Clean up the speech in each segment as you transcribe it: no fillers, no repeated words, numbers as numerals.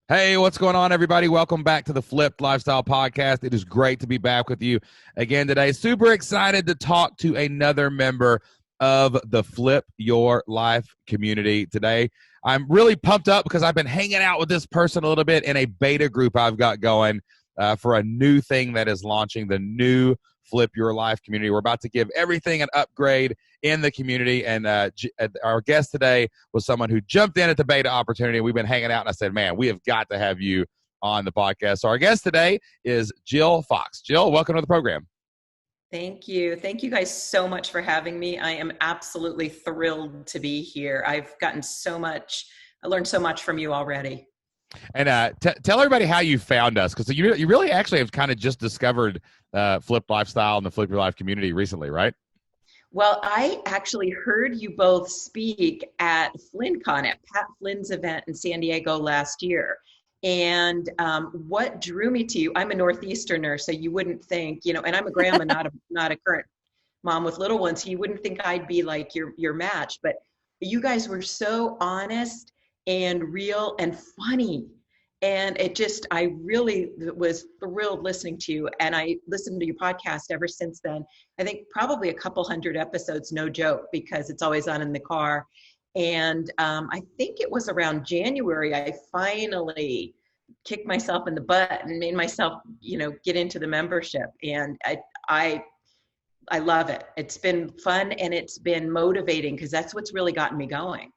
Hey, what's going on, everybody? Welcome back to the Flipped Lifestyle Podcast. It is great to be back with you again today. Super excited to talk to another member of the Flip Your Life community today. I'm really pumped up because I've been hanging out with this person a little bit in a beta group I've got going for a new thing that is launching, the new Flip Your Life community. We're about to give everything an upgrade in the community, and our guest today was someone who jumped in at the beta opportunity. We've been hanging out, and I said, man, we have got to have you on the podcast. So our guest today is Jill Fox. Jill, welcome to the program. Thank you. Thank you guys so much for having me. I am absolutely thrilled to be here. I've gotten so much, I learned so much from you already. And tell everybody how you found us, because you really actually have kind of just discovered Flip Lifestyle and the Flip Your Life community recently, right? Well, I actually heard you both speak at FlynnCon, at Pat Flynn's event in San Diego last year. And what drew me to you, I'm a Northeasterner, so you wouldn't think, and I'm a grandma, not a current mom with little ones, so you wouldn't think I'd be like your match. But you guys were so honest and real and funny. And I really was thrilled listening to you. And I listened to your podcast ever since then. I think probably a couple hundred episodes, no joke, because it's always on in the car. And I think it was around January, I finally kicked myself in the butt and made myself, get into the membership. And I love it. It's been fun and it's been motivating because that's what's really gotten me going.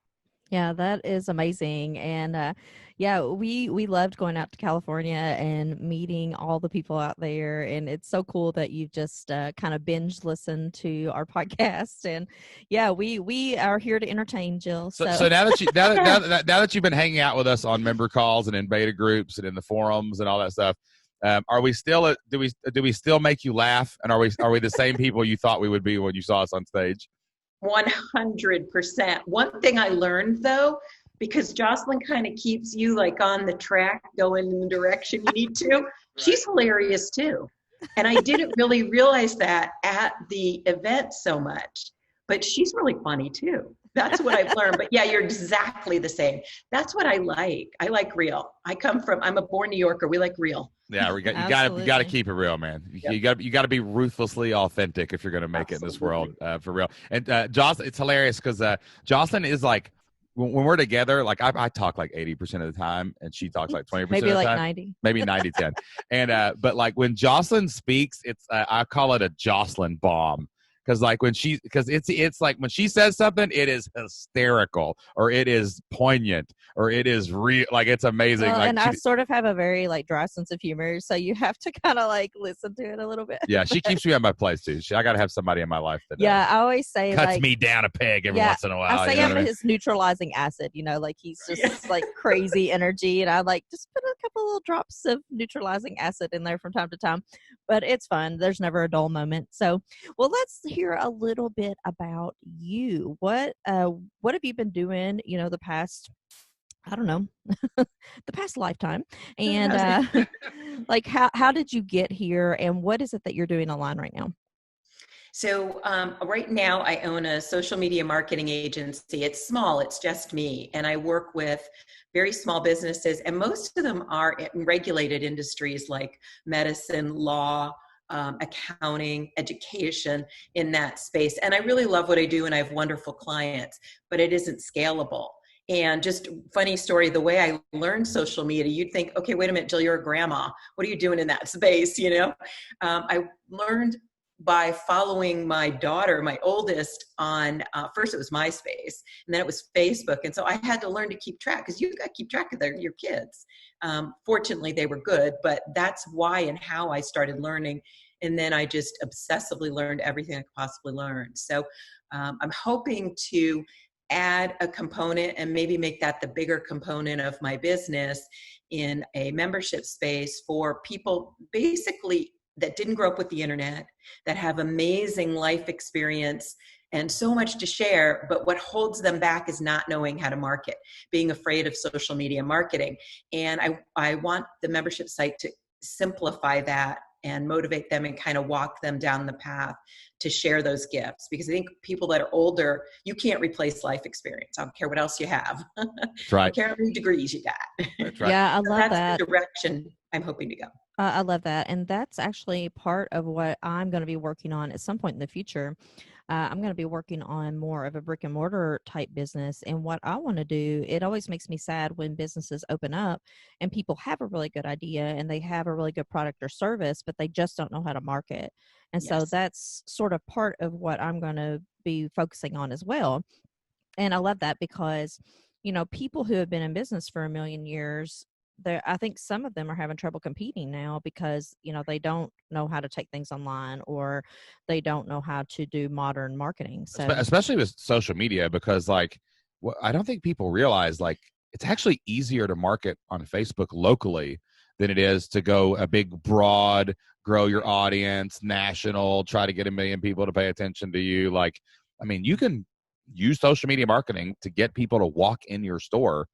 Yeah, that is amazing. And we loved going out to California and meeting all the people out there. And it's so cool that you just kind of binge listen to our podcast. And yeah, we are here to entertain, Jill. So now that you've been hanging out with us on member calls and in beta groups and in the forums and all that stuff, are we still do we still make you laugh? And are we the same people you thought we would be when you saw us on stage? 100%. One thing I learned though, because Jocelyn kind of keeps you like on the track going in the direction you need to, she's hilarious too. And I didn't really realize that at the event so much, but she's really funny too. That's what I've learned. But yeah, you're exactly the same. That's what I like. I like real. I'm a born New Yorker. We like real. Yeah, you got to keep it real, man. Yep. You got to be ruthlessly authentic if you're going to make it in this world, for real. And Jocelyn, it's hilarious because Jocelyn is like, when we're together, like I talk like 80% of the time, and she talks like 20% of the time. Maybe like 90. Maybe 90, 10. And but like when Jocelyn speaks, it's I call it a Jocelyn bomb. Because it's like when she says something, it is hysterical, or it is poignant, or it is real. Like it's amazing. Well, like, and I sort of have a very like dry sense of humor, so you have to kind of like listen to it a little bit. Yeah, she keeps me at my place too. I got to have somebody in my life that I always say cuts me down a peg every once in a while. I say I'm his neutralizing acid. Like he's just like crazy energy, and I like just put a couple little drops of neutralizing acid in there from time to time. But it's fun. There's never a dull moment. So, well, let's hear a little bit about you. What have you been doing, the past, I don't know, the past lifetime? And like how did you get here, and what is it that you're doing online right now? So right now I own a social media marketing agency. It's small, it's just me. And I work with very small businesses, and most of them are in regulated industries like medicine, law, accounting, education, in that space. And I really love what I do, and I have wonderful clients, but it isn't scalable. And just funny story, the way I learned social media, you'd think, okay, wait a minute, Jill, you're a grandma. What are you doing in that space? I learned by following my daughter, my oldest, on first it was MySpace, and then it was Facebook. And so I had to learn to keep track, because you've got to keep track of your kids. Fortunately, they were good, but that's why and how I started learning. And then I just obsessively learned everything I could possibly learn. So I'm hoping to add a component and maybe make that the bigger component of my business in a membership space for people basically that didn't grow up with the internet, that have amazing life experience and so much to share, but what holds them back is not knowing how to market, being afraid of social media marketing. And I want the membership site to simplify that and motivate them and kind of walk them down the path to share those gifts. Because I think people that are older, you can't replace life experience. I don't care what else you have. That's right. I don't care how many degrees you got. That's right. Yeah, I love That's that. the direction I'm hoping to go. I love that. And that's actually part of what I'm going to be working on at some point in the future. I'm going to be working on more of a brick and mortar type business. And what I want to do, it always makes me sad when businesses open up and people have a really good idea and they have a really good product or service, but they just don't know how to market. And so that's sort of part of what I'm going to be focusing on as well. And I love that because, you know, people who have been in business for a million years, I think some of them are having trouble competing now because, you know, they don't know how to take things online or they don't know how to do modern marketing. So especially with social media, because like, I don't think people realize like it's actually easier to market on Facebook locally than it is to go a big, broad, grow your audience, national, try to get 1 million people to pay attention to you. Like, I mean, you can use social media marketing to get people to walk in your store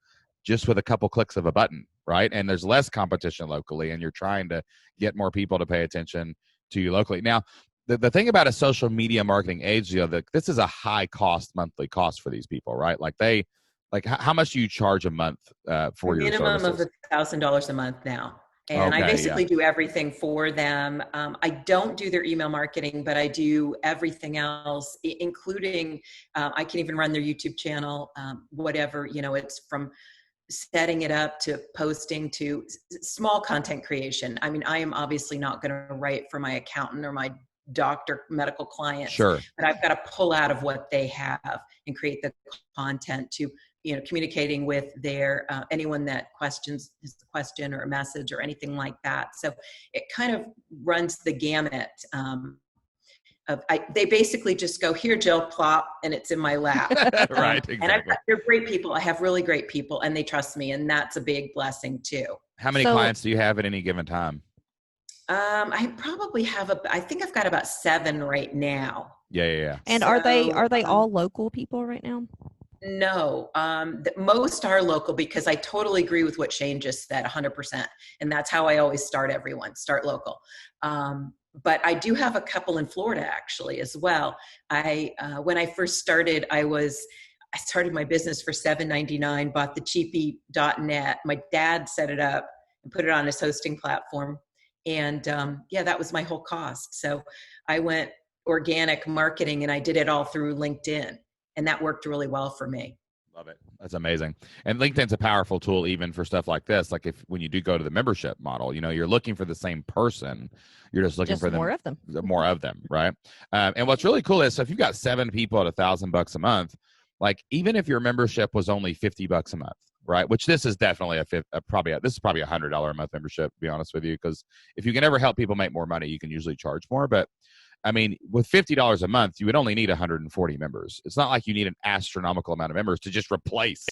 just with a couple clicks of a button, right? And there's less competition locally, and you're trying to get more people to pay attention to you locally. Now, the thing about a social media marketing agency, this is a high cost, monthly cost for these people, right? Like how much do you charge a month for your minimum services? of $1,000 a month now. And Okay, I basically do everything for them. I don't do their email marketing, but I do everything else, including I can even run their YouTube channel, whatever, you know, it's from setting it up to posting to small content creation. I mean, I am obviously not going to write for my accountant or my doctor medical clients, Sure, but I've got to pull out of what they have and create the content to, you know, communicating with their anyone that questions his question or a message or anything like that. So it kind of runs the gamut. They basically just go, here, Jill, plop, and it's in my lap. right, exactly. And they're great people. I have really great people, and they trust me, and that's a big blessing too. How many clients do you have at any given time? I probably have I think I've got about 7 right now. Yeah. And so, are they all local people right now? No, most are local because I totally agree with what Shane just said, 100%. And that's how I always start everyone, start local. But I do have a couple in Florida actually as well. When I first started, I started my business for $7.99, bought the cheapy.net. My dad set it up and put it on his hosting platform. And that was my whole cost. So I went organic marketing and I did it all through LinkedIn. And that worked really well for me. Love it. That's amazing. And LinkedIn's a powerful tool even for stuff like this. Like when you do go to the membership model, you know, you're looking for the same person. You're just looking for more of them. More of them, right? And what's really cool is, so if you've got 7 people at $1,000 a month, like even if your membership was only $50 a month, right? Which this is definitely this is probably $100 a month membership, to be honest with you, because if you can ever help people make more money, you can usually charge more. But I mean, with $50 a month, you would only need 140 members. It's not like you need an astronomical amount of members to just replace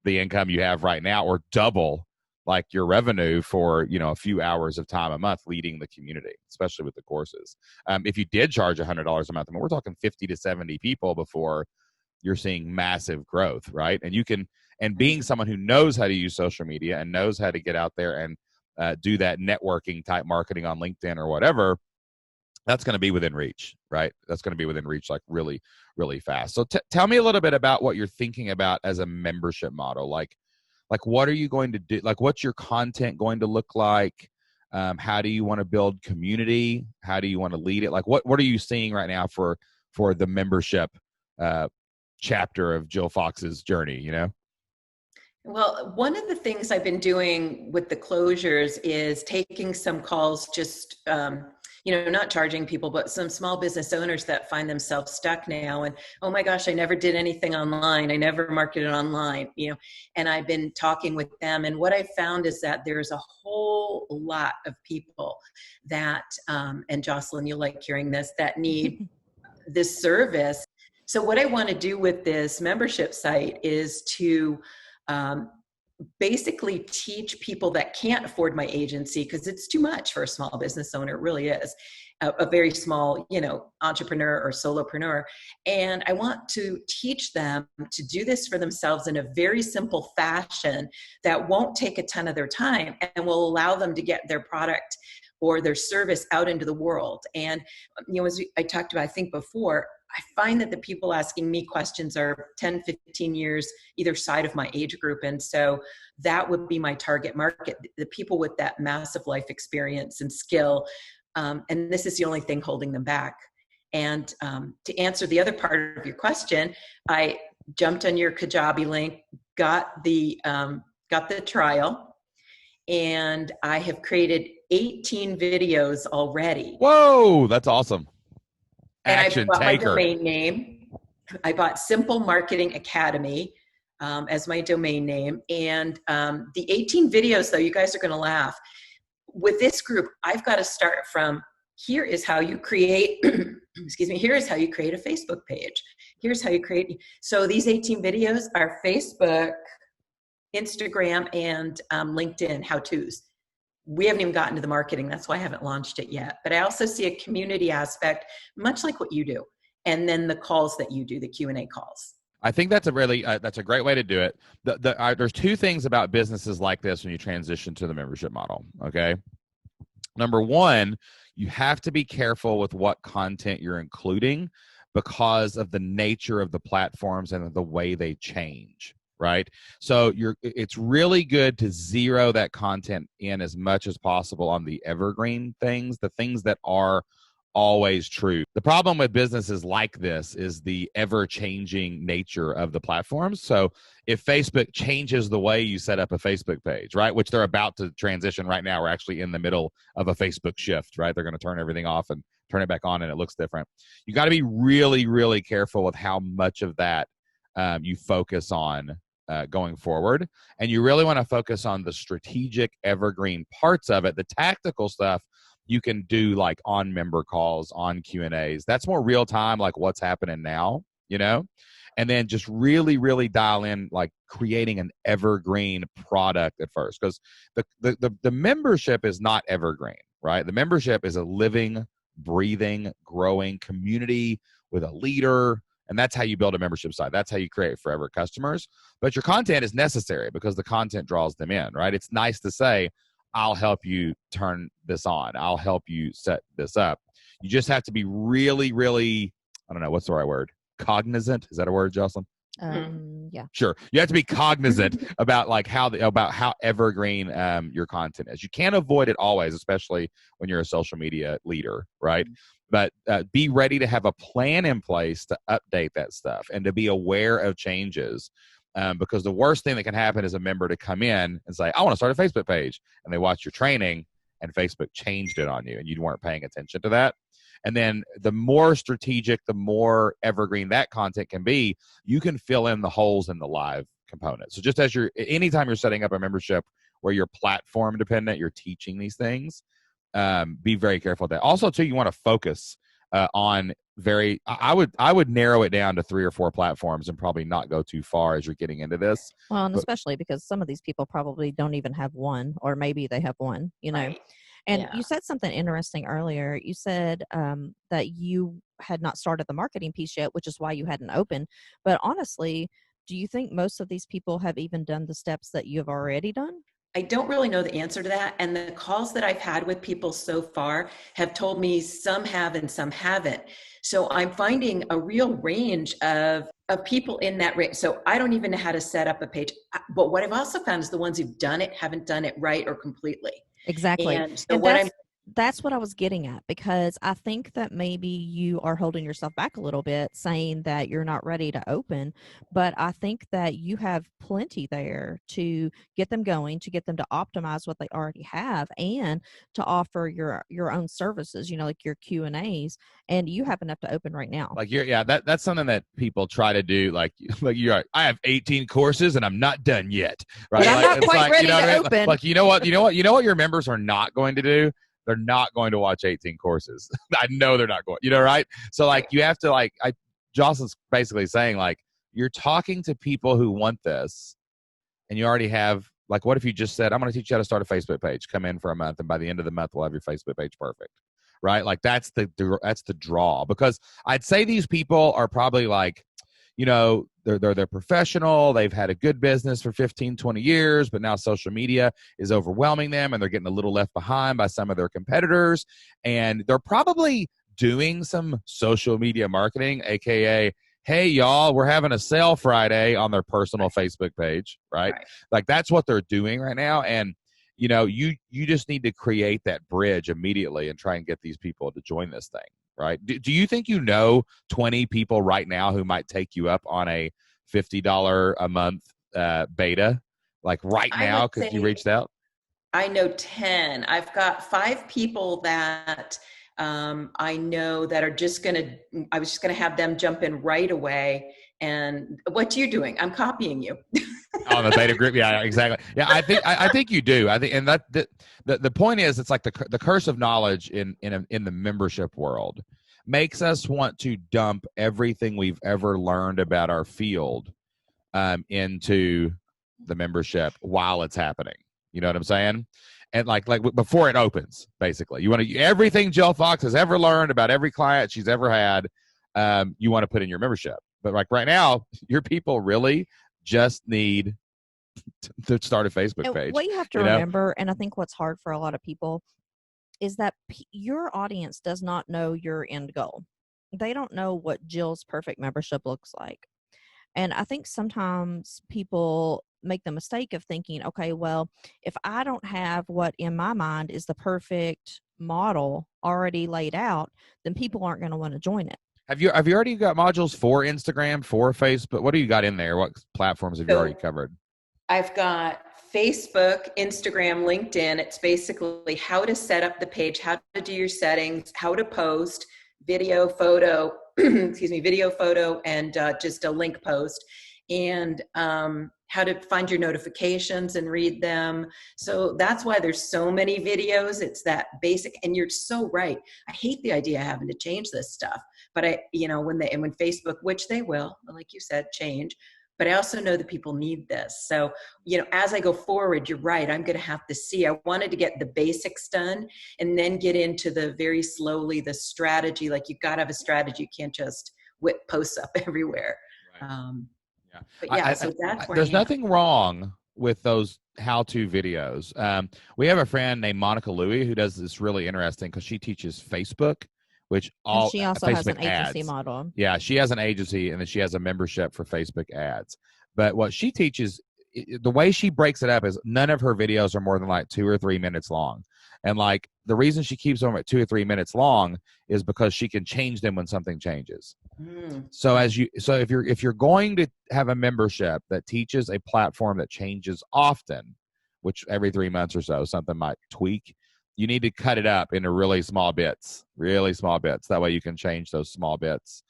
the income you have right now or double like your revenue for, you know, a few hours of time a month leading the community, especially with the courses. If you did charge $100 a month, I mean, we're talking 50 to 70 people before you're seeing massive growth, right? And and being someone who knows how to use social media and knows how to get out there and do that networking type marketing on LinkedIn or whatever, that's going to be within reach, right? That's going to be within reach, like really, really fast. So tell me a little bit about what you're thinking about as a membership model. Like what are you going to do? Like, what's your content going to look like? How do you want to build community? How do you want to lead it? Like, what are you seeing right now for the membership chapter of Jill Fox's journey, you know? Well, one of the things I've been doing with the closures is taking some calls, just, not charging people, but some small business owners that find themselves stuck now. And, oh my gosh, I never did anything online. I never marketed online, and I've been talking with them. And what I found is that there's a whole lot of people that, and Jocelyn, you'll like hearing this, that need this service. So what I want to do with this membership site is to basically teach people that can't afford my agency, because it's too much for a small business owner. It really is. a very small, entrepreneur or solopreneur. And I want to teach them to do this for themselves in a very simple fashion that won't take a ton of their time and will allow them to get their product or their service out into the world. And, as I talked about, I think before, I find that the people asking me questions are 10, 15 years either side of my age group. And so that would be my target market, the people with that massive life experience and skill. And this is the only thing holding them back. And to answer the other part of your question, I jumped on your Kajabi link, got the trial, and I have created 18 videos already. Whoa, that's awesome. Action taker. My domain name. I bought Simple Marketing Academy as my domain name. And the 18 videos, though, you guys are going to laugh. With this group, I've got to start from, here is how you create, here is how you create a Facebook page. Here's how you create. So these 18 videos are Facebook, Instagram, and LinkedIn how-tos. We haven't even gotten to the marketing. That's why I haven't launched it yet. But I also see a community aspect, much like what you do. And then the calls that you do, the Q&A calls. I think that's a really that's a great way to do it. There's two things about businesses like this when you transition to the membership model. Okay, number one, you have to be careful with what content you're including because of the nature of the platforms and the way they change. Right, so it's really good to zero that content in as much as possible on the evergreen things, the things that are always true. The problem with businesses like this is the ever-changing nature of the platforms. So if Facebook changes the way you set up a Facebook page, right, which they're about to transition right now, we're actually in the middle of a Facebook shift, right? They're going to turn everything off and turn it back on, and it looks different. You got to be really, really careful with how much of that you focus on going forward. And you really want to focus on the strategic evergreen parts of it. The tactical stuff you can do like on member calls, on Q&As. That's more real time, like what's happening now, and then just really, really dial in like creating an evergreen product at first, because the membership is not evergreen, right? The membership is a living, breathing, growing community with a leader. And that's how you build a membership site. That's how you create forever customers. But your content is necessary because the content draws them in, right? It's nice to say, I'll help you turn this on. I'll help you set this up. You just have to be really, really, I don't know, what's the right word? Cognizant? Is that a word, Jocelyn? Yeah. Sure. You have to be cognizant about like how evergreen your content is. You can't avoid it always, especially when you're a social media leader, right? But be ready to have a plan in place to update that stuff and to be aware of changes. Because the worst thing that can happen is a member to come in and say, I want to start a Facebook page. And they watch your training and Facebook changed it on you and you weren't paying attention to that. And then the more strategic, the more evergreen that content can be, you can fill in the holes in the live component. So just as anytime you're setting up a membership where you're platform dependent, you're teaching these things, be very careful with that. Also, too, you want to focus on I would narrow it down to 3 or 4 platforms and probably not go too far as you're getting into this. Well, and especially because some of these people probably don't even have one, or maybe they have one, Right. And you said something interesting earlier. You said that you had not started the marketing piece yet, which is why you hadn't opened. But honestly, do you think most of these people have even done the steps that you have already done? I don't really know the answer to that. And the calls that I've had with people so far have told me some have and some haven't. So I'm finding a real range of people in that range. So I don't even know how to set up a page. But what I've also found is the ones who've done it haven't done it right or completely. Exactly. And so that's what I was getting at, because I think that maybe you are holding yourself back a little bit saying that you're not ready to open, but I think that you have plenty there to get them going, to get them to optimize what they already have, and to offer your own services, like your Q&As, and you have enough to open right now. Like that's something that people try to do. Like I have 18 courses and I'm not done yet. Right? But I'm not quite ready to open. Like you know what your members are not going to do? They're not going to watch 18 courses. I know they're not going, right? So like you have to Jocelyn's basically saying like, you're talking to people who want this and you already have, like, what if you just said, I'm going to teach you how to start a Facebook page, come in for a month. And by the end of the month, we'll have your Facebook page perfect. right? Like that's the draw, because I'd say these people are probably like, they're professional. They've had a good business for 15, 20 years, but now social media is overwhelming them and they're getting a little left behind by some of their competitors. And they're probably doing some social media marketing, AKA, hey, y'all, we're having a sale Friday on their personal Facebook page, right? Like that's what they're doing right now. And, you just need to create that bridge immediately and try and get these people to join this thing, right? Do you think 20 people right now who might take you up on a $50 a month beta, like right now, because you reached out? I know 10. I've got 5 people that I know that are I was just going to have them jump in right away. And what you doing? I'm copying you. On the beta group. Yeah, exactly. Yeah. I think you do. I think, and the point is, it's like the curse of knowledge in the membership world makes us want to dump everything we've ever learned about our field into the membership while it's happening. You know what I'm saying? And like before it opens, basically, you want to everything Jill Fox has ever learned about every client she's ever had. You want to put in your membership, but like right now, your people really just need to start a Facebook page. What you have to remember, and I think what's hard for a lot of people, is that your audience does not know your end goal. They don't know what Jill's perfect membership looks like. And I think sometimes people make the mistake of thinking, okay, well, if I don't have what in my mind is the perfect model already laid out, then people aren't going to want to join it. Have you already got modules for Instagram, for Facebook? What do you got in there? What platforms have you already covered? I've got Facebook, Instagram, LinkedIn. It's basically how to set up the page, how to do your settings, how to post video, photo, video, photo, and just a link post, and how to find your notifications and read them. So that's why there's so many videos. It's that basic, and you're so right. I hate the idea of having to change this stuff, but when Facebook, which they will, like you said, change. But I also know that people need this. So, as I go forward, you're right. I'm going to have to see. I wanted to get the basics done and then get into the very slowly, the strategy. Like you've got to have a strategy. You can't just whip posts up everywhere. Right. But so that's where there's nothing wrong with those how-to videos. We have a friend named Monica Louie who does this really interesting because she teaches Facebook. And she also Facebook has an agency ads. model. Yeah, she has an agency and then she has a membership for Facebook ads. But what she teaches, the way she breaks it up is none of her videos are more than like 2 or 3 minutes long. And like the reason she keeps them at 2 or 3 minutes long is because she can change them when something changes. So if you're going to have a membership that teaches a platform that changes often, which every 3 months or so something might tweak, you need to cut it up into really small bits. That way you can change those small bits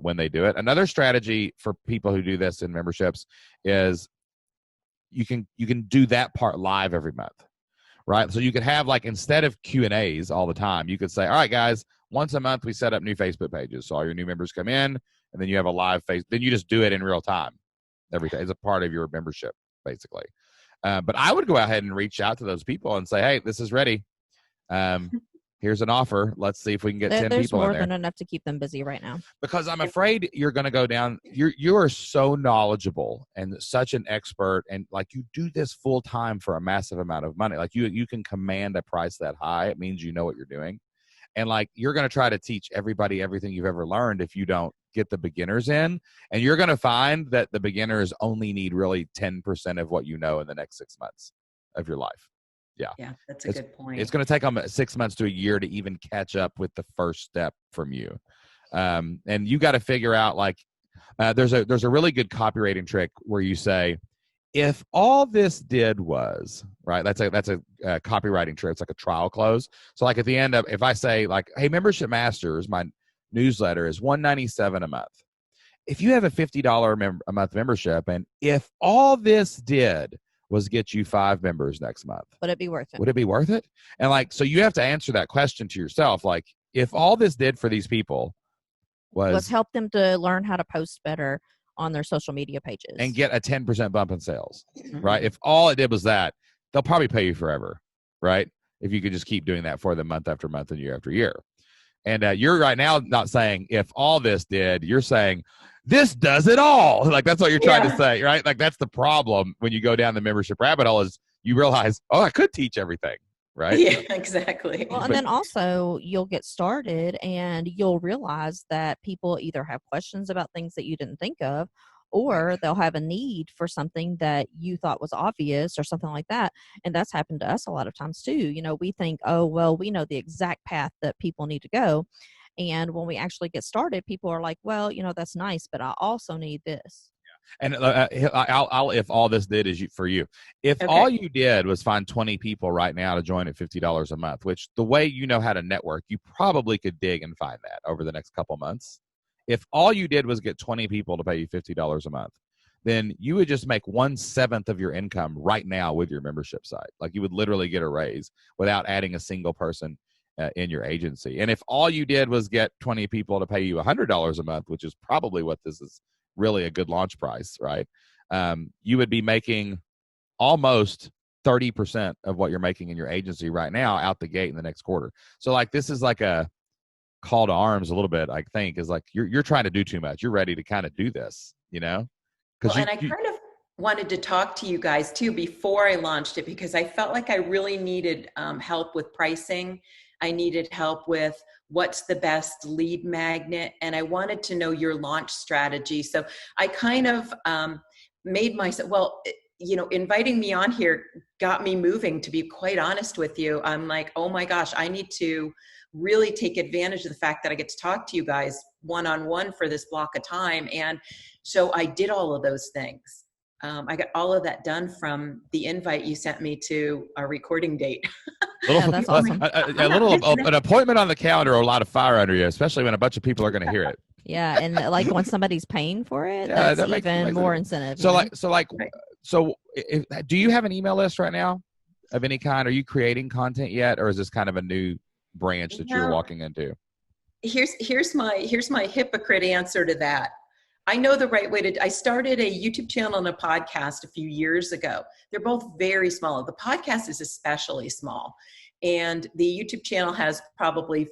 when they do it. Another strategy for people who do this in memberships is you can do that part live every month, right? So you could have like, instead of Q&As all the time, you could say, all right, guys, once a month we set up new Facebook pages. So all your new members come in and then you have a live face. Then you just do it in real time every day as a part of your membership, basically. But I would go ahead and reach out to those people and say, hey, this is ready. Here's an offer. Let's see if we can get 10 people in there. There's more than enough to keep them busy right now. Because I'm afraid you're going to go down. You are so knowledgeable and such an expert, and like you do this full time for a massive amount of money. Like you can command a price that high. It means you know what you're doing. And like you're going to try to teach everybody everything you've ever learned if you don't get the beginners in. And you're going to find that the beginners only need really 10% of what you know in the next 6 months of your life. Yeah, that's a good point. It's going to take them 6 months to a year to even catch up with the first step from you. And you got to figure out like, there's a really good copywriting trick where you say, if all this did was, right, that's a copywriting trick. It's like a trial close. So like at the end of, if I say like, hey, Membership Masters, my newsletter is $197 a month. If you have a $50 a month membership, and if all this did was get you 5 members next month, would it be worth it? Would it be worth it? And like, so you have to answer that question to yourself. Like, if all this did for these people was help them to learn how to post better on their social media pages and get a 10% bump in sales, right? If all it did was that, they'll probably pay you forever, right? if you could just keep doing that for them month after month and year after year. And you're right now not saying if all this did, you're saying this does it all. Like that's what you're trying to say, right? Like that's the problem when you go down the membership rabbit hole is you realize, oh, I could teach everything, right? Yeah, exactly. Well, and then also you'll get started and you'll realize that people either have questions about things that you didn't think of, or they'll have a need for something that you thought was obvious or something like that. And that's happened to us a lot of times too. You know, we think, oh, well, we know the exact path that people need to go. And when we actually get started, people are like, well, you know, that's nice, but I also need this. And I'll if all this did is for you, if all you did was find 20 people right now to join at $50 a month, which the way you know how to network, you probably could dig and find that over the next couple months. If all you did was get 20 people to pay you $50 a month, then you would just make 1/7 of your income right now with your membership site. Like you would literally get a raise without adding a single person in your agency. And if all you did was get 20 people to pay you $100 a month, which is probably what this is really a good launch price, right? You would be making almost 30% of what you're making in your agency right now out the gate in the next quarter. So like this is like a call to arms a little bit, I think, is like you're trying to do too much. You're ready to kind of do this, you know? Well, and I kind of wanted to talk to you guys too before I launched it because I felt like I really needed help with pricing. I needed help with what's the best lead magnet, and I wanted to know your launch strategy. So I kind of made myself, well, you know, inviting me on here got me moving, to be quite honest with you. I'm like, oh my gosh, I need to really take advantage of the fact that I get to talk to you guys one-on-one for this block of time. And so I did all of those things. I got all of that done from the invite you sent me to a recording date. That's awesome. An appointment on the calendar or a lot of fire under you, especially when a bunch of people are going to hear it. Yeah, and like when somebody's paying for it, that's even more incentive. So do you have an email list right now of any kind? Are you creating content yet, or is this kind of a new branch that you're walking into? Here's my hypocrite answer to that. I know the right way I started a YouTube channel and a podcast a few years ago. They're both very small. The podcast is especially small. And the YouTube channel has probably,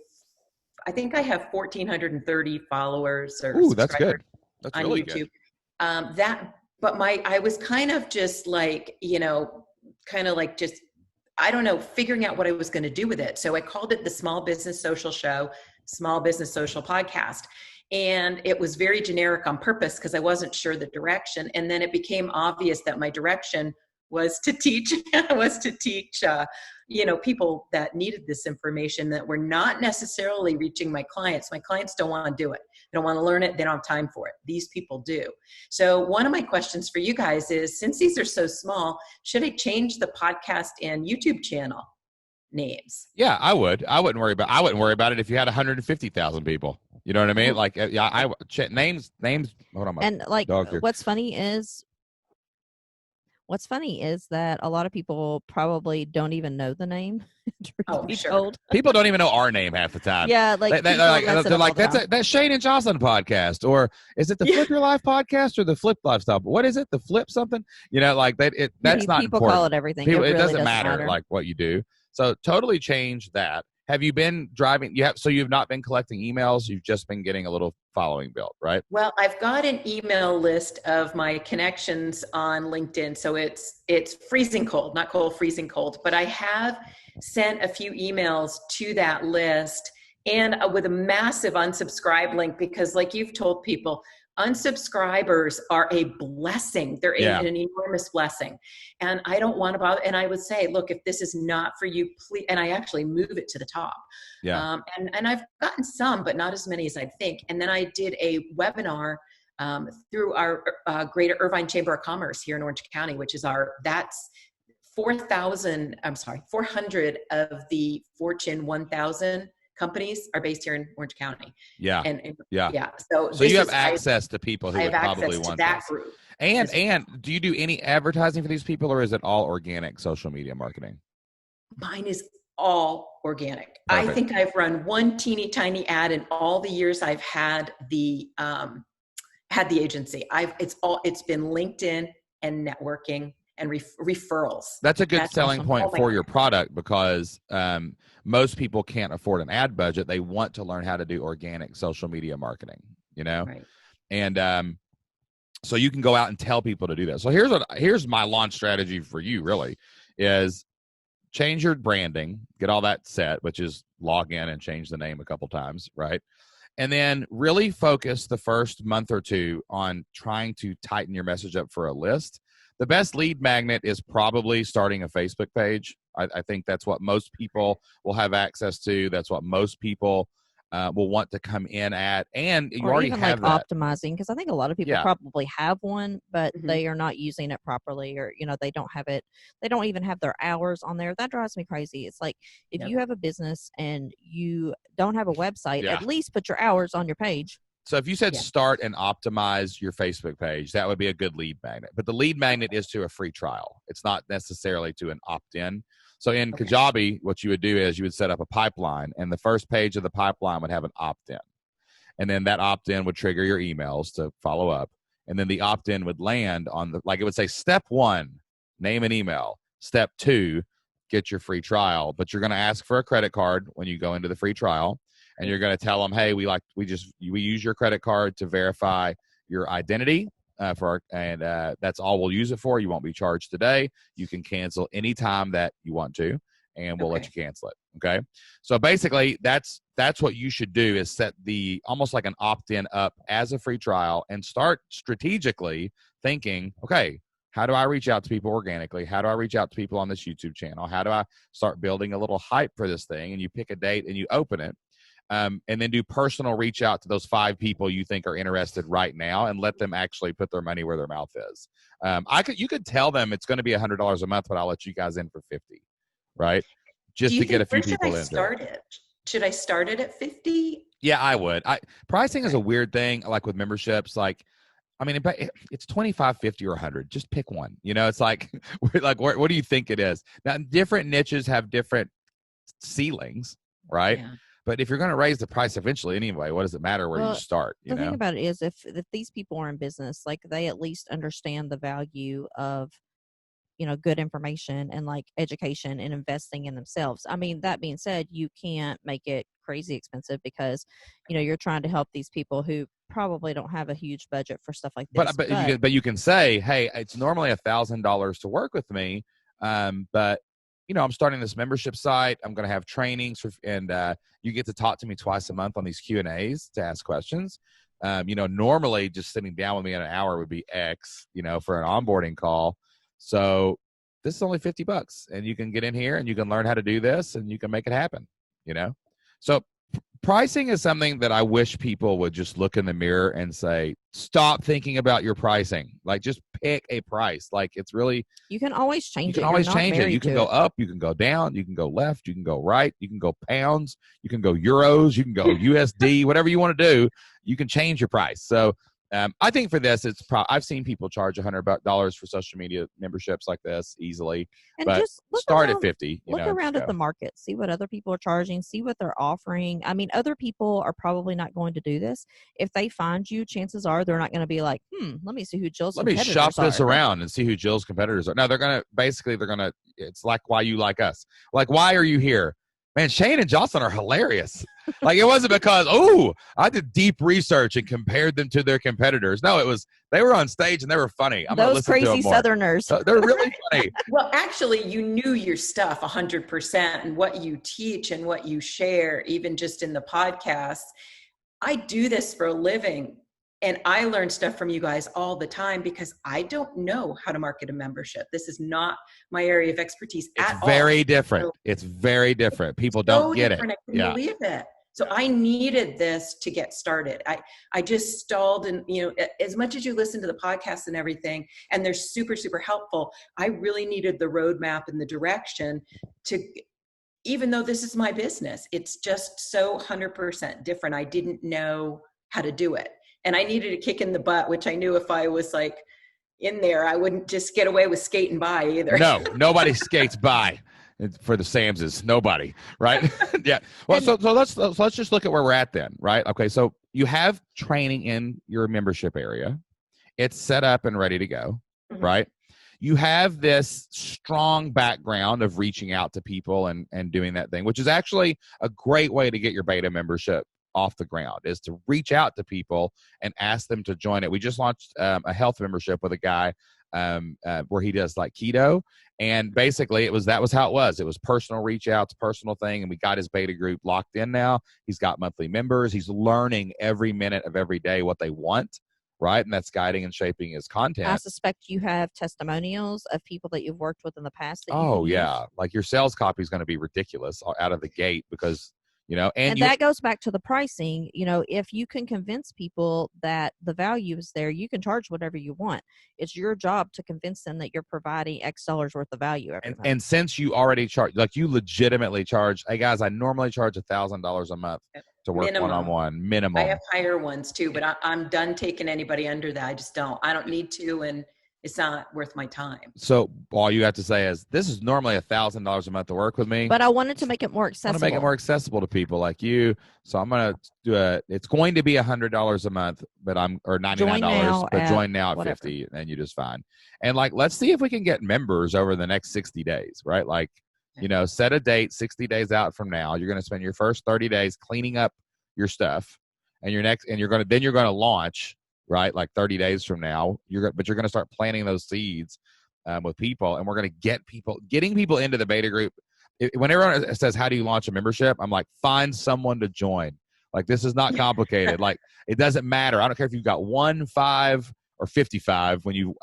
I think I have 1,430 followers or subscribers. That's good. That's on really YouTube. Good. I was kind of just like, you know, I don't know, figuring out what I was going to do with it. So I called it the Small Business Social Show, Small Business Social Podcast. And it was very generic on purpose because I wasn't sure the direction. And then it became obvious that my direction was to teach, you know, people that needed this information that were not necessarily reaching my clients. My clients don't want to do it. They don't want to learn it. They don't have time for it. These people do. So one of my questions for you guys is, since these are so small, should I change the podcast and YouTube channel names? Yeah, I would. I wouldn't worry about it if you had 150,000 people. You know what I mean? Like, names. Hold on, and like, what's funny is that a lot of people probably don't even know the name. Sure. People don't even know our name half the time. Yeah, like they're like that's Shane and Jocelyn podcast, or is it the Flip Your Life podcast or the Flip Lifestyle? What is it? The Flip something? You know, like that. That's not people important. Call it everything. It really doesn't matter like what you do. So totally change that. Have you been driving? So you've not been collecting emails. You've just been getting a little following built, right? Well, I've got an email list of my connections on LinkedIn. So it's freezing cold, not cold, freezing cold. But I have sent a few emails to that list and with a massive unsubscribe link, because like you've told people, unsubscribers are a blessing. They're an enormous blessing. And I don't want to bother. And I would say, look, if this is not for you, please. And I actually move it to the top. Yeah. And I've gotten some, but not as many as I'd think. And then I did a webinar through our Greater Irvine Chamber of Commerce here in Orange County, which is that's 400 of the Fortune 1000 companies are based here in Orange County. Yeah. Yeah. So you have access to people who would probably want that this. Group. And do you do any advertising for these people, or is it all organic social media marketing? Mine is all organic. Perfect. I think I've run one teeny tiny ad in all the years I've had the agency. It's been LinkedIn and networking and referrals. That's a good That's selling awesome. point Oh my for God. your product, because most people can't afford an ad budget. They want to learn how to do organic social media marketing, Right. and so you can go out and tell people to do that. So here's my launch strategy for you, really, is change your branding, get all that set, which is log in and change the name a couple times, right? And then really focus the first month or two on trying to tighten your message up for a list. The best lead magnet is probably starting a Facebook page. I think that's what most people will have access to. That's what most people will want to come in at. And you Or already even have like that. optimizing, because I think a lot of people Yeah. probably have one, but Mhm. they are not using it properly, or they don't have it. They don't even have their hours on there. That drives me crazy. It's like, if Yep. you have a business and you don't have a website, Yeah. at least put your hours on your page. So if you said Yeah. start and optimize your Facebook page, that would be a good lead magnet. But the lead magnet is to a free trial. It's not necessarily to an opt-in. So in Okay. Kajabi, what you would do is you would set up a pipeline, and the first page of the pipeline would have an opt-in. And then that opt-in would trigger your emails to follow up. And then the opt-in would land on it would say step 1, name an email. Step 2, get your free trial. But you're going to ask for a credit card when you go into the free trial. And you're going to tell them, hey, we use your credit card to verify your identity that's all we'll use it for. You won't be charged today. You can cancel anytime that you want to, and we'll let you cancel it. Okay. So basically that's what you should do, is set almost like an opt-in up as a free trial, and start strategically thinking, okay, how do I reach out to people organically? How do I reach out to people on this YouTube channel? How do I start building a little hype for this thing? And you pick a date and you open it. And then do personal reach out to those 5 people you think are interested right now, and let them actually put their money where their mouth is. You could tell them it's going to be $100 a month, but I'll let you guys in for 50, right? Just to get a few people into it. Where should I start it? Should I start it at 50? Yeah, I would. Pricing is a weird thing, like with memberships. Like, I mean, it's 25, 50, or 100. Just pick one. It's like, what do you think it is? Now, different niches have different ceilings, right? Yeah. But if you're going to raise the price eventually anyway, what does it matter where you start? The thing about it is, if these people are in business, like, they at least understand the value of good information and like education and investing in themselves. I mean, that being said, you can't make it crazy expensive, because you're trying to help these people who probably don't have a huge budget for stuff like this. But you can say, hey, it's normally $1,000 to work with me, but I'm starting this membership site. I'm going to have trainings and you get to talk to me twice a month on these Q&As to ask questions. Normally just sitting down with me in an hour would be X, for an onboarding call. So this is only $50, and you can get in here and you can learn how to do this, and you can make it happen, So pricing is something that I wish people would just look in the mirror and say, stop thinking about your pricing. Like, just pick a price. Like, it's really, you can always change it. You can always change it. You can go up, you can go down, you can go left, you can go right, you can go pounds, you can go euros, you can go USD, whatever you want to do, you can change your price. So I think for this, I've seen people charge $100 for social media memberships like this easily, and but just start at 50. Look around at the market, see what other people are charging, see what they're offering. I mean, other people are probably not going to do this. If they find you, chances are they're not going to be like, let me see who Jill's competitors are. Let me shop this around and see who Jill's competitors are. No, they're going to, it's like why you like us. Like, why are you here? Man, Shane and Jocelyn are hilarious. Like, it wasn't because, I did deep research and compared them to their competitors. No, they were on stage and they were funny. Those crazy Southerners. They're really funny. Well, actually, you knew your stuff 100%, and what you teach and what you share, even just in the podcast. I do this for a living, and I learn stuff from you guys all the time, because I don't know how to market a membership. This is not my area of expertise at all. It's very different. It's very different. People don't get it. I couldn't believe it. So I needed this to get started. I just stalled, and as much as you listen to the podcast and everything, and they're super, super helpful, I really needed the roadmap and the direction to, even though this is my business, it's just so 100% different. I didn't know how to do it. And I needed a kick in the butt, which I knew if I was like in there, I wouldn't just get away with skating by either. No, nobody skates by. For the Samses, nobody, right? Yeah. Well, so let's just look at where we're at then, right? Okay, so you have training in your membership area. It's set up and ready to go, right? you have this strong background of reaching out to people and doing that thing, which is actually a great way to get your beta membership off the ground, is to reach out to people and ask them to join it. We just launched a health membership with a guy where he does like keto, and basically that was how it was. It was personal reach outs, personal thing, and we got his beta group locked in now. He's got monthly members. He's learning every minute of every day what they want, right? And that's guiding and shaping his content. I suspect you have testimonials of people that you've worked with in the past. That oh yeah, like your sales copy is going to be ridiculous out of the gate, because and that goes back to the pricing. If you can convince people that the value is there, you can charge whatever you want. It's your job to convince them that you're providing X dollars worth of value every month. And since you already charge, like you legitimately charge, hey guys, I normally charge $1,000 a month to work one-on-one minimum. I have higher ones too, but I'm done taking anybody under that. I don't need to, and it's not worth my time. So all you have to say is, this is normally $1,000 a month to work with me, but I wanted to make it more accessible. I want to make it more accessible to people like you. So I'm going to do it's going to be $100 a month, but or $99, but join now at $50, and you just fine. And like, let's see if we can get members over the next 60 days, right? Like, set a date 60 days out from now. You're going to spend your first 30 days cleaning up your stuff, and you're going to launch, right? Like 30 days from now, you're going to start planting those seeds with people, and we're going to getting people into the beta group. When everyone says, how do you launch a membership? I'm like, find someone to join. Like, this is not complicated. Like, it doesn't matter. I don't care if you've got 1, 5, or 55 when you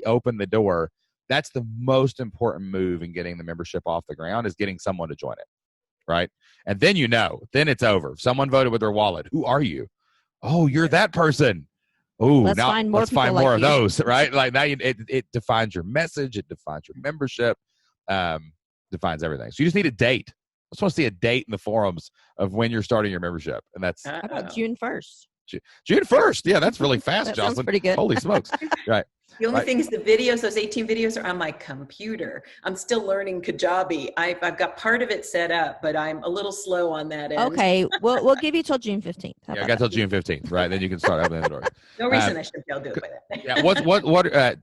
open the door. That's the most important move in getting the membership off the ground, is getting someone to join it, right? And then then it's over. If someone voted with their wallet, who are you? Oh, you're that person. Oh, let's find more of those, right? Like, now it defines your message, it defines your membership, defines everything. So you just need a date. I just want to see a date in the forums of when you're starting your membership, and that's how about June 1st. June 1st. Yeah, that's really fast, that Jocelyn. Sounds pretty good. Holy smokes! Right. The only thing is the videos, those 18 videos, are on my computer. I'm still learning Kajabi. I've got part of it set up, but I'm a little slow on that end. Okay, we'll give you till June 15th. I got till June 15th, right? Then you can start opening the doors. No reason I shouldn't be able to do it by then. Yeah,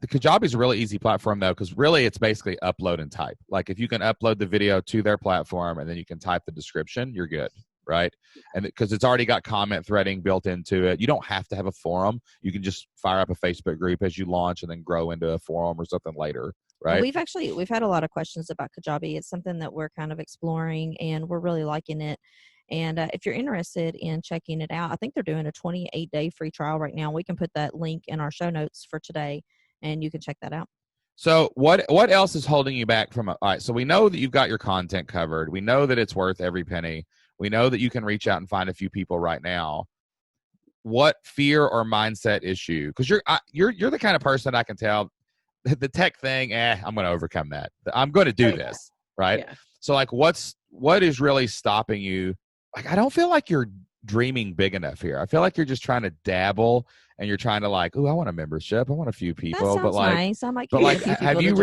the Kajabi is a really easy platform, though, because really it's basically upload and type. Like, if you can upload the video to their platform and then you can type the description, you're good. Right. And because it's already got comment threading built into it, you don't have to have a forum. You can just fire up a Facebook group as you launch and then grow into a forum or something later. Right. We've had a lot of questions about Kajabi. It's something that we're kind of exploring, and we're really liking it. And if you're interested in checking it out, I think they're doing a 28-day free trial right now. We can put that link in our show notes for today, and you can check that out. So what else is holding you back from all right, so we know that you've got your content covered. We know that it's worth every penny. We know that you can reach out and find a few people right now. What fear or mindset issue? Because you're the kind of person I can tell, the tech thing, I'm going to overcome that. I'm going to do this, right? Yeah. So like, what is really stopping you? Like, I don't feel like you're dreaming big enough here. I feel like you're just trying to dabble, and you're trying to like, oh, I want a membership. I want a few people. That sounds nice. I might but like, have you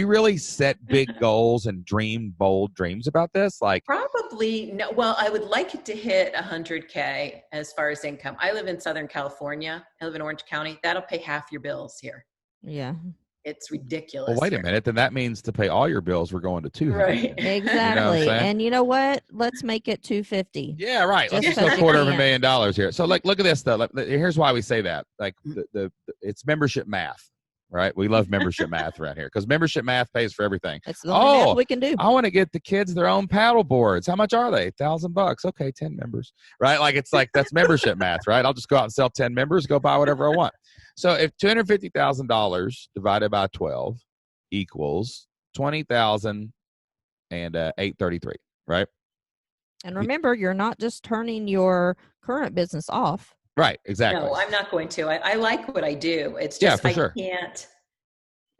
really set big goals and dreamed bold dreams about this? Like, probably no. Well, I would like it to hit 100K as far as income. I live in Southern California. I live in Orange County. That'll pay half your bills here. Yeah. It's ridiculous. Well, wait a minute. Then that means to pay all your bills, we're going to 200. Right. Exactly. And you know what? Let's make it 250. Yeah, right. Let's just go $250,000 here. So like, look at this though. Here's why we say that. Like it's membership math, right? We love membership math around here because membership math pays for everything. That's the only math we can do. I want to get the kids their own paddle boards. How much are they? $1,000. Okay, 10 members, right? Like it's like that's membership math, right? I'll just go out and sell 10 members, go buy whatever I want. So if $250,000 divided by 12 equals 20,000 and 833, right? And remember, you're not just turning your current business off. Right, exactly. No, I'm not going to. I like what I do. It's just can't.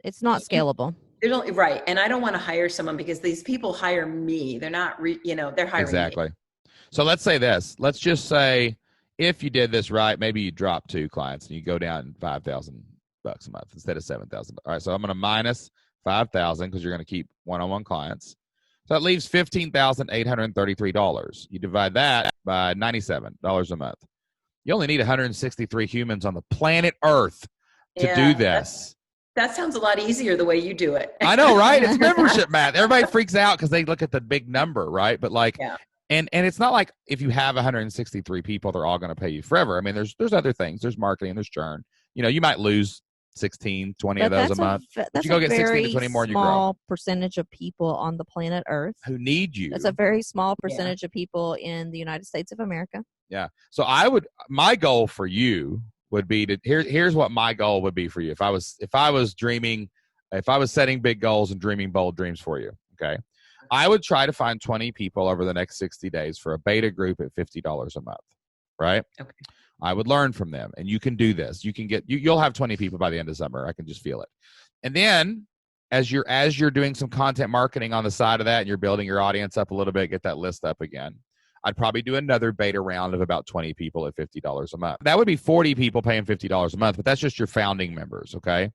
It's not scalable. Right, and I don't want to hire someone because these people hire me. They're not, they're hiring exactly. me. So let's say this. Let's just say, if you did this right, maybe you drop 2 clients and you go down $5,000 a month instead of $7,000. All right, so I'm going to minus 5,000 because you're going to keep one-on-one clients. So that leaves $15,833. You divide that by $97 a month. You only need 163 humans on the planet Earth to do this. That sounds a lot easier the way you do it. I know, right? It's membership math. Everybody freaks out because they look at the big number, right? But like, Yeah. and it's not like if you have 163 people, they're all going to pay you forever. I mean, there's other things. There's marketing, there's churn. You know, you might lose 16, 20 of those a month. That's you go a get 16 very to 20 more and you grow. small percentage of people on the planet Earth Who need you. That's a very small percentage of people in the United States of America. Yeah. So my goal for you would be to here's what my goal would be for you. If I was setting big goals and dreaming bold dreams for you, okay, I would try to find 20 people over the next 60 days for a beta group at $50 a month, right? Okay. I would learn from them, and you can do this. You can you'll have 20 people by the end of summer. I can just feel it. And then as you're doing some content marketing on the side of that, and you're building your audience up a little bit, get that list up again. I'd probably do another beta round of about 20 people at $50 a month. That would be 40 people paying $50 a month, but that's just your founding members, okay?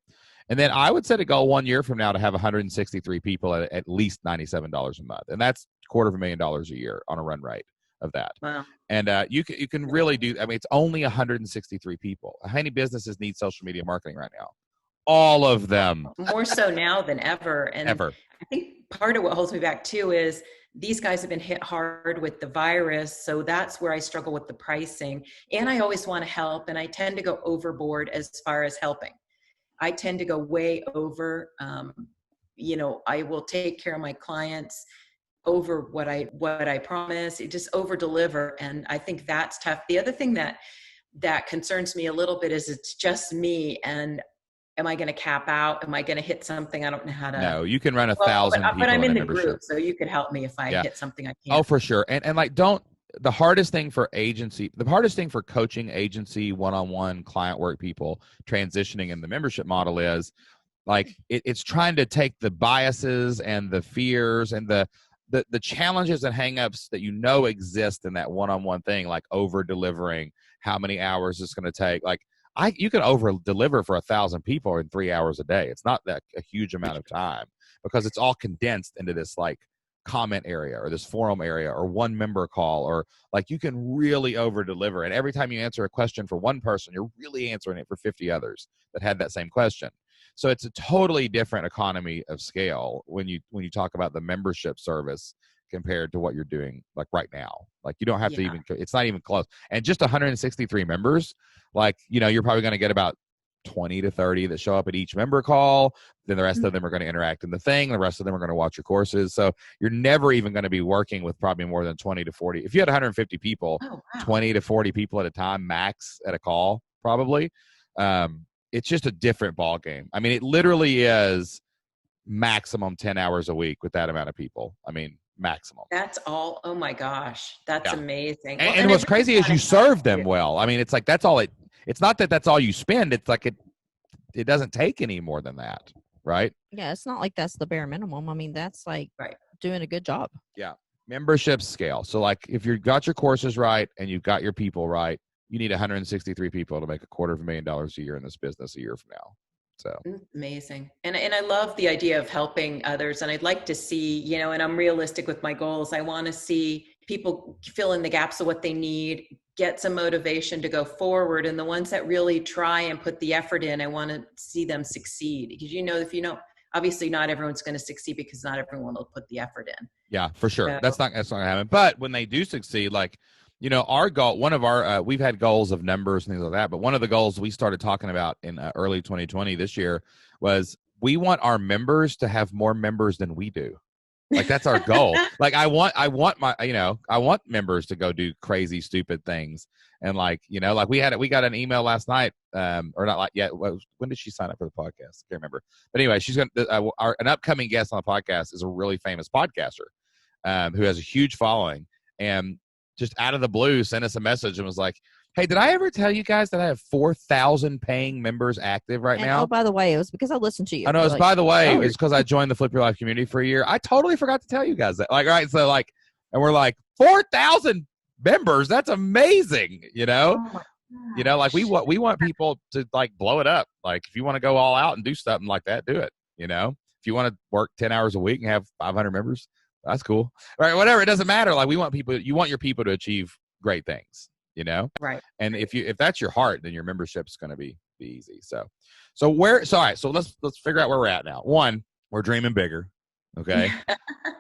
And then I would set a goal 1 year from now to have 163 people at least $97 a month. And that's $250,000 a year on a run rate of that. Wow. And you can really do, I mean, it's only 163 people. How many businesses need social media marketing right now? All of them. More so now than ever. And ever. I think part of what holds me back too is these guys have been hit hard with the virus. So that's where I struggle with the pricing. And I always want to help. And I tend to go overboard as far as helping. I tend to go way over. I will take care of my clients over what I promise. It just over deliver. And I think that's tough. The other thing that concerns me a little bit is it's just me. And am I going to cap out? Am I going to hit something? I don't know how to. No, you can run 1,000 people. But I'm in the membership group, so you could help me if I hit something I can't. Oh, for sure. And like, the hardest thing for coaching agency one-on-one client work people transitioning in the membership model is like it's trying to take the biases and the fears and the challenges and hangups that exist in that one-on-one thing, like over delivering, how many hours it's going to take. Like you can over deliver for 1,000 people in 3 hours a day. It's not that a huge amount of time because it's all condensed into this like comment area or this forum area or one member call, or like you can really over deliver. And every time you answer a question for one person, you're really answering it for 50 others that had that same question. So it's a totally different economy of scale when you talk about the membership service compared to what you're doing like right now. Like you don't have to even, it's not even close. And just 163 members, like, you're probably going to get about 20 to 30 that show up at each member call. Then the rest of them are going to interact in the thing. The rest of them are going to watch your courses. So you're never even going to be working with probably more than 20 to 40. If you had 150 people, 20 to 40 people at a time, max at a call, probably. It's just a different ball game. I mean, it literally is maximum 10 hours a week with that amount of people. I mean, maximum. That's all. Oh my gosh. That's amazing. And what's crazy is you serve them well. I mean, it's like, that's all it's not that's all you spend. It's like it doesn't take any more than that. Right. Yeah. It's not like that's the bare minimum. I mean, that's like doing a good job. Yeah. Membership scale. So like if you've got your courses right and you've got your people right, you need 163 people to make $250,000 a year in this business a year from now. So amazing. And I love the idea of helping others. And I'd like to see, and I'm realistic with my goals. I want to see people fill in the gaps of what they need, get some motivation to go forward. And the ones that really try and put the effort in, I want to see them succeed. Because obviously not everyone's going to succeed because not everyone will put the effort in. Yeah, for sure. So, that's not going to happen. But when they do succeed, like, our goal, one of our, we've had goals of numbers and things like that, but one of the goals we started talking about in early 2020 this year was we want our members to have more members than we do. Like, that's our goal. Like, I want members to go do crazy, stupid things. And like, like we got an email last night, or not like yet. When did she sign up for the podcast? I can't remember. But anyway, she's going to, an upcoming guest on the podcast is a really famous podcaster who has a huge following, and just out of the blue sent us a message and was like, hey, did I ever tell you guys that I have 4,000 paying members active right now? Oh, by the way, it was because I listened to you. I know, it's by the way, it's because I joined the Flip Your Life community for a year. I totally forgot to tell you guys that. Like, right. So like, and we're like 4,000 members. That's amazing. Oh like we want people to like blow it up. Like if you want to go all out and do something like that, do it. If you want to work 10 hours a week and have 500 members, that's cool. Right. Whatever. It doesn't matter. Like you want your people to achieve great things, Right. And if that's your heart, then your membership is going to be be easy. So where? So all right. So let's figure out where we're at now. One, we're dreaming bigger. Okay.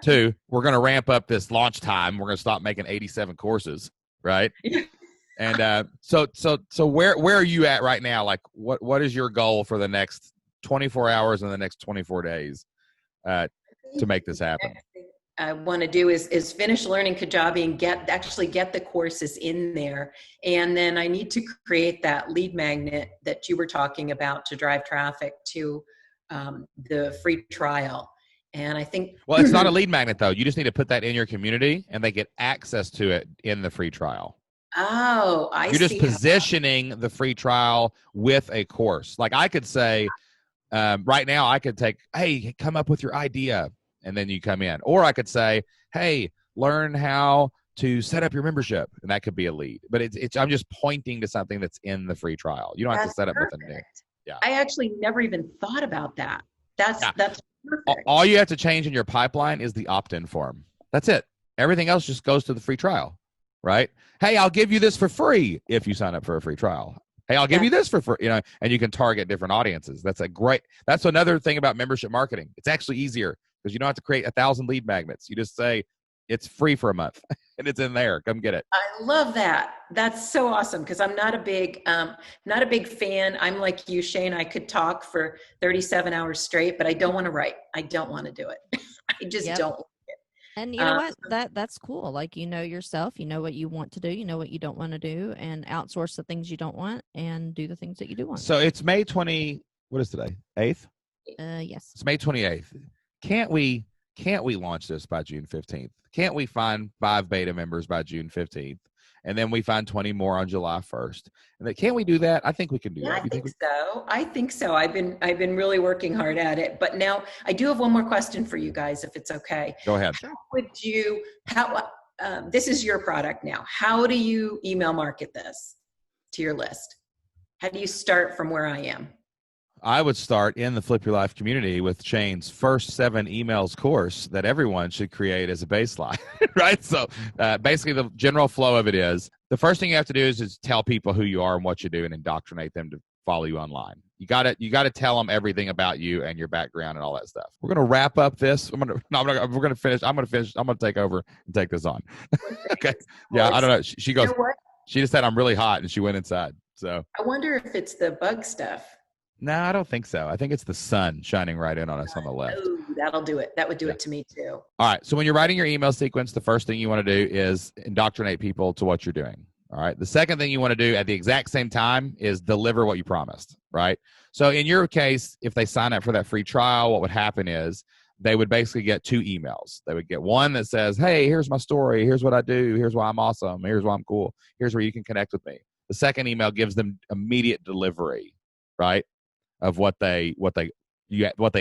Two, we're going to ramp up this launch time. We're going to stop making 87 courses, right? And so where are you at right now? Like, what is your goal for the next 24 hours and the next 24 days to make this happen? I want to do is finish learning Kajabi and get the courses in there. And then I need to create that lead magnet that you were talking about to drive traffic to the free trial. And I think, well, it's not a lead magnet though. You just need to put that in your community and they get access to it in the free trial. Oh, I see. You're just positioning the free trial with a course. Like I could say, right now I could take, hey, come up with your idea. And then you come in. Or I could say, hey, learn how to set up your membership. And that could be a lead. But I'm just pointing to something that's in the free trial. You don't have to set up with a new. Yeah. I actually never even thought about that. That's perfect. All you have to change in your pipeline is the opt-in form. That's it. Everything else just goes to the free trial, right? Hey, I'll give you this for free if you sign up for a free trial. Hey, I'll give you this for free, and you can target different audiences. That's another thing about membership marketing. It's actually easier because you don't have to create 1,000 lead magnets. You just say it's free for a month and it's in there. Come get it. I love that. That's so awesome because I'm not a big fan. I'm like you, Shane. I could talk for 37 hours straight, but I don't want to write. I don't want to do it. I just don't like it. And you know what? That's cool. Like, you know yourself, you know what you want to do, you know what you don't want to do, and outsource the things you don't want and do the things that you do want. So it's May 20, what is today? 8th? Yes. It's May 28th. Can't we launch this by June 15th? Can't we find 5 beta members by June 15th? And then we find 20 more on July 1st. And then, can't we do that? I think we can do that. I think so. I've been really working hard at it. But now I do have one more question for you guys, if it's okay. Go ahead. This is your product now. How do you email market this to your list? How do you start from where I am? I would start in the Flip Your Life community with Shane's first 7 emails course that everyone should create as a baseline, right? So basically the general flow of it is the first thing you have to do is tell people who you are and what you do and indoctrinate them to follow you online. You got to tell them everything about you and your background and all that stuff. We're going to wrap up this. We're going to finish. I'm going to take over and take this on. Okay. Yeah. I don't know. She goes, she just said, I'm really hot and she went inside. So I wonder if it's the bug stuff. No, I don't think so. I think it's the sun shining right in on us on the left. Oh, that'll do it. That would do it to me too. All right. So when you're writing your email sequence, the first thing you want to do is indoctrinate people to what you're doing. All right. The second thing you want to do at the exact same time is deliver what you promised. Right. So in your case, if they sign up for that free trial, what would happen is they would basically get 2 emails. They would get one that says, hey, here's my story. Here's what I do. Here's why I'm awesome. Here's why I'm cool. Here's where you can connect with me. The second email gives them immediate delivery, right, of what they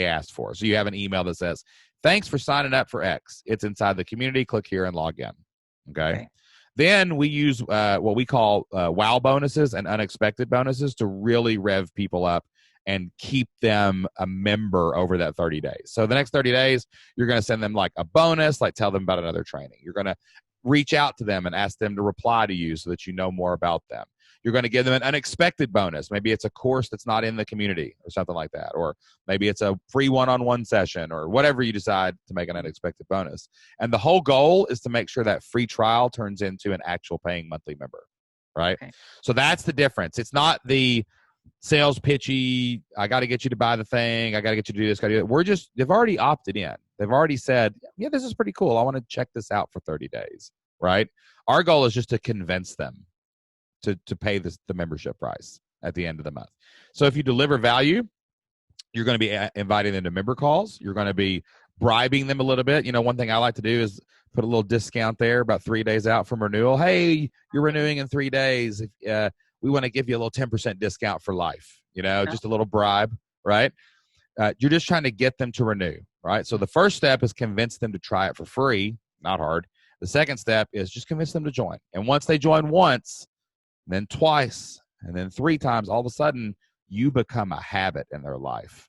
asked for. So you have an email that says, thanks for signing up for X. It's inside the community. Click here and log in. Okay. Then we use what we call wow bonuses and unexpected bonuses to really rev people up and keep them a member over that 30 days. So the next 30 days, you're going to send them like a bonus, like tell them about another training. You're going to reach out to them and ask them to reply to you so that you know more about them. You're going to give them an unexpected bonus. Maybe it's a course that's not in the community or something like that. Or maybe it's a free one-on-one session or whatever you decide to make an unexpected bonus. And the whole goal is to make sure that free trial turns into an actual paying monthly member, right? Okay. So that's the difference. It's not the sales pitchy, I got to get you to buy the thing, I got to get you to do this, got to do that. They've already opted in. They've already said, yeah, this is pretty cool. I want to check this out for 30 days, right? Our goal is just to convince them to pay the membership price at the end of the month. So if you deliver value, you're going to be inviting them to member calls. You're going to be bribing them a little bit. You know, one thing I like to do is put a little discount there about 3 days out from renewal. Hey, you're renewing in 3 days. We want to give you a little 10% discount for life, just a little bribe, right? You're just trying to get them to renew, right? So the first step is convince them to try it for free, not hard. The second step is just convince them to join. And once they join once, then twice, and then 3 times, all of a sudden, you become a habit in their life,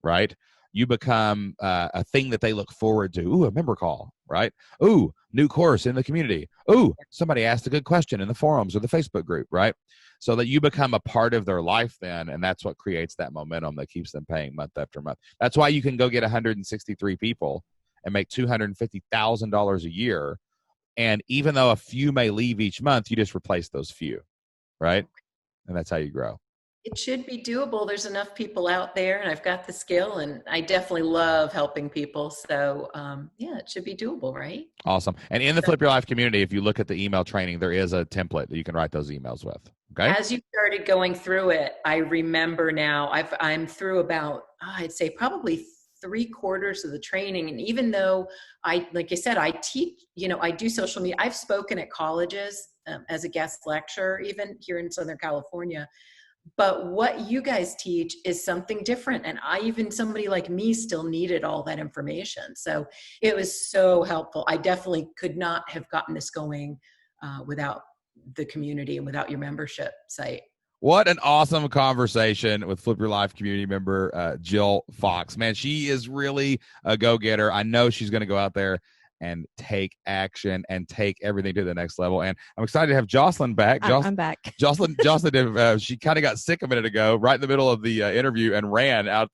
right? you become a thing that they look forward to. Ooh, a member call, right? Ooh, new course in the community. Ooh, somebody asked a good question in the forums or the Facebook group, right? So that you become a part of their life then, and that's what creates that momentum that keeps them paying month after month. That's why you can go get 163 people and make $250,000 a year. And even though a few may leave each month, you just replace those few, right? And that's how you grow. It should be doable. There's enough people out there, and I've got the skill, and I definitely love helping people. So, yeah, it should be doable, right? Awesome. And in the Flip Your Life community, if you look at the email training, there is a template that you can write those emails with. Okay. As you started going through it, I remember now I'm through about, I'd say probably 3/4 of the training. And even though like I said, I teach, I do social media. I've spoken at colleges as a guest lecturer, even here in Southern California. But what you guys teach is something different. And somebody like me still needed all that information. So it was so helpful. I definitely could not have gotten this going without the community and without your membership site. What an awesome conversation with Flip Your Life community member, Jill Fox. Man, she is really a go-getter. I know she's going to go out there and take action and take everything to the next level. And I'm excited to have Jocelyn back. I'm back. Jocelyn, she kind of got sick a minute ago, right in the middle of the interview, and ran out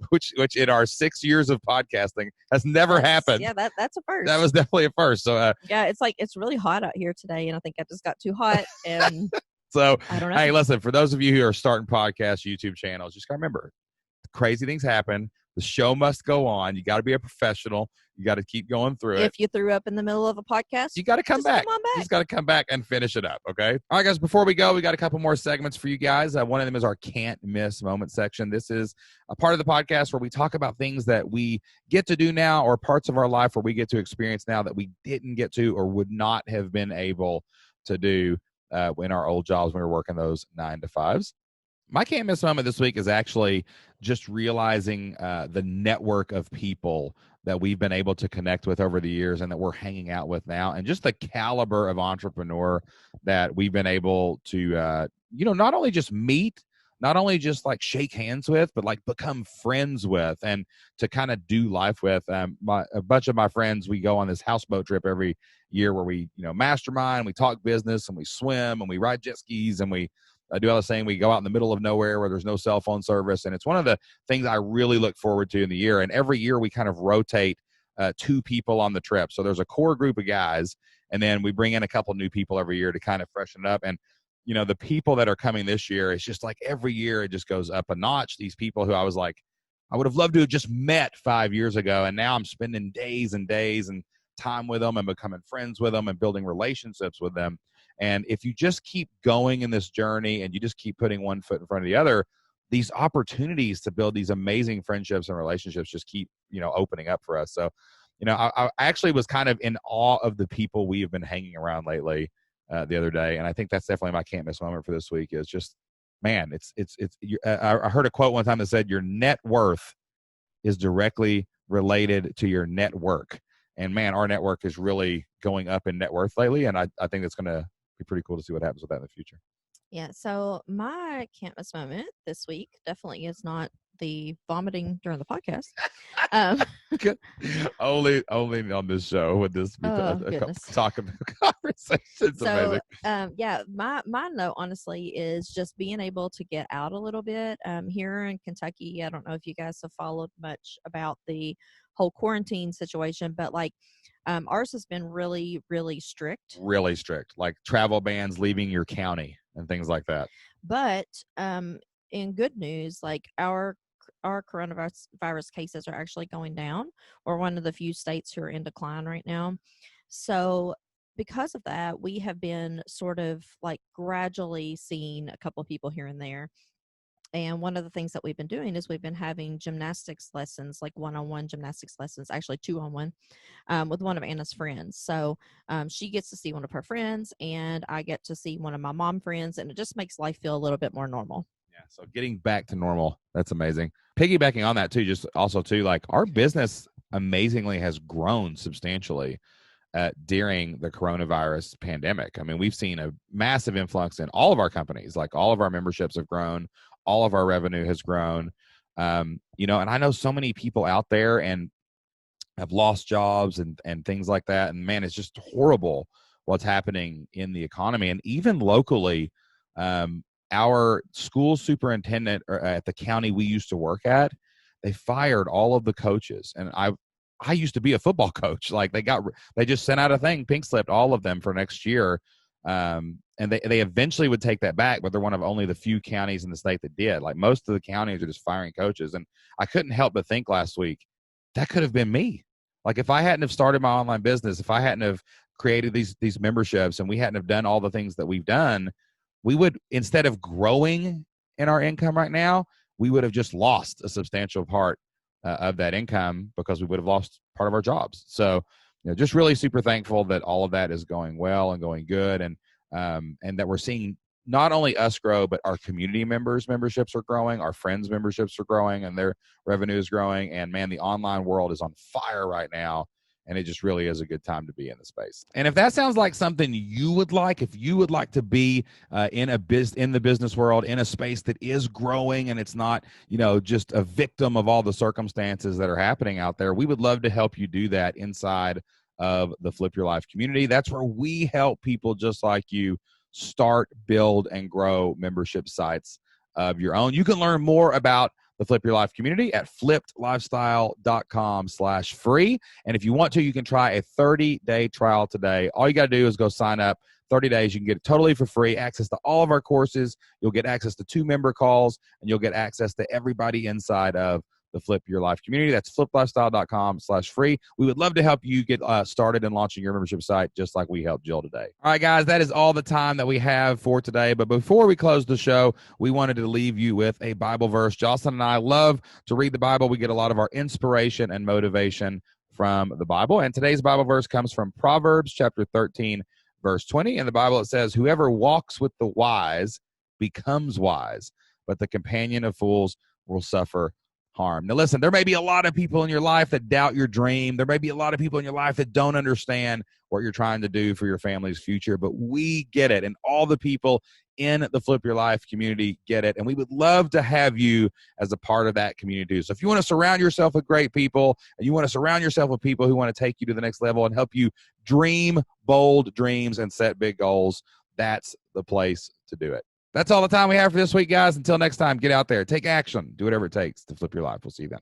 which in our 6 years of podcasting has never happened. Yeah, that's a first. That was definitely a first. So yeah, it's really hot out here today, and I think I just got too hot. And so I don't know. Hey, listen, for those of you who are starting podcasts, YouTube channels, just gotta remember, crazy things happen. The show must go on. You got to be a professional. You got to keep going through it. If you threw up in the middle of a podcast, you got to come back. Come on back. You just got to come back and finish it up. Okay. All right, guys. Before we go, we got a couple more segments for you guys. One of them is our can't miss moment section. This is a part of the podcast where we talk about things that we get to do now, or parts of our life where we get to experience now that we didn't get to or would not have been able to do in our old jobs when we were working those 9 to 5s. My can't miss moment this week is actually just realizing the network of people that we've been able to connect with over the years and that we're hanging out with now, and just the caliber of entrepreneur that we've been able to, not only just meet, not only just like shake hands with, but like become friends with and to kind of do life with. A bunch of my friends, we go on this houseboat trip every year where we, mastermind, we talk business, and we swim, and we ride jet skis, and we do all the same. We go out in the middle of nowhere where there's no cell phone service. And it's one of the things I really look forward to in the year. And every year we kind of rotate 2 people on the trip. So there's a core group of guys, and then we bring in a couple new people every year to kind of freshen it up. And, the people that are coming this year, it's just like every year it just goes up a notch. These people who I was like, I would have loved to have just met 5 years ago. And now I'm spending days and days and time with them and becoming friends with them and building relationships with them. And if you just keep going in this journey and you just keep putting one foot in front of the other, these opportunities to build these amazing friendships and relationships just keep, opening up for us. So, I actually was kind of in awe of the people we have been hanging around lately the other day. And I think that's definitely my can't miss moment for this week is just, man, I heard a quote one time that said your net worth is directly related to your network. And man, our network is really going up in net worth lately. And I think it's going to be pretty cool to see what happens with that in the future. Yeah. So my can't miss moment this week definitely is not the vomiting during the podcast. Only on this show would this be talking conversations. So, amazing. My note honestly is just being able to get out a little bit. Here in Kentucky, I don't know if you guys have followed much about the whole quarantine situation, but ours has been really, really strict. Really strict, like travel bans, leaving your county, and things like that. But in good news, our coronavirus cases are actually going down. We're one of the few states who are in decline right now. So because of that, we have been sort of gradually seeing a couple of people here and there. And one of the things that we've been doing is we've been having gymnastics lessons, one-on-one gymnastics lessons, actually 2-on-1, with one of Anna's friends. So she gets to see one of her friends, and I get to see one of my mom friends, and it just makes life feel a little bit more normal. Yeah, so getting back to normal, that's amazing. Piggybacking on that too, just also too, our business amazingly has grown substantially during the coronavirus pandemic. I mean, we've seen a massive influx in all of our companies. All of our memberships have grown. All of our revenue has grown. And I know so many people out there and have lost jobs and things like that. And man, it's just horrible what's happening in the economy. And even locally, our school superintendent at the county we used to work at, they fired all of the coaches. And I used to be a football coach. Like they just sent out a thing, pink slipped all of them for next year. And they eventually would take that back, but they're one of only the few counties in the state that did. Like most of the counties are just firing coaches. And I couldn't help but think last week, that could have been me. Like if I hadn't have started my online business, if I hadn't have created these memberships and we hadn't have done all the things that we've done, we would, instead of growing in our income right now, we would have just lost a substantial part of that income because we would have lost part of our jobs. So, just really super thankful that all of that is going well and going good, and that we're seeing not only us grow, but our community memberships are growing, our friends' memberships are growing, and their revenue is growing. And man, the online world is on fire right now. And it just really is a good time to be in the space. And if that sounds like something you would like, if you would like to be in the business world, in a space that is growing and it's not, just a victim of all the circumstances that are happening out there, we would love to help you do that inside of the Flip Your Life community. That's where we help people just like you start, build, and grow membership sites of your own. You can learn more about the Flip Your Life community at flippedlifestyle.com/free. And if you want to, you can try a 30-day trial today. All you got to do is go sign up. 30 days, you can get it totally for free, access to all of our courses. You'll get access to 2 member calls, and you'll get access to everybody inside of the Flip Your Life community. That's flippedlifestyle.com/free. We would love to help you get started in launching your membership site, just like we helped Jill today. All right, guys, that is all the time that we have for today. But before we close the show, we wanted to leave you with a Bible verse. Jocelyn and I love to read the Bible. We get a lot of our inspiration and motivation from the Bible. And today's Bible verse comes from Proverbs chapter 13, verse 20. In the Bible, it says, "Whoever walks with the wise becomes wise, but the companion of fools will suffer harm." Now, listen, there may be a lot of people in your life that doubt your dream. There may be a lot of people in your life that don't understand what you're trying to do for your family's future, but we get it. And all the people in the Flip Your Life community get it. And we would love to have you as a part of that community. So if you want to surround yourself with great people, and you want to surround yourself with people who want to take you to the next level and help you dream bold dreams and set big goals, that's the place to do it. That's all the time we have for this week, guys. Until next time, get out there, take action, do whatever it takes to flip your life. We'll see you then.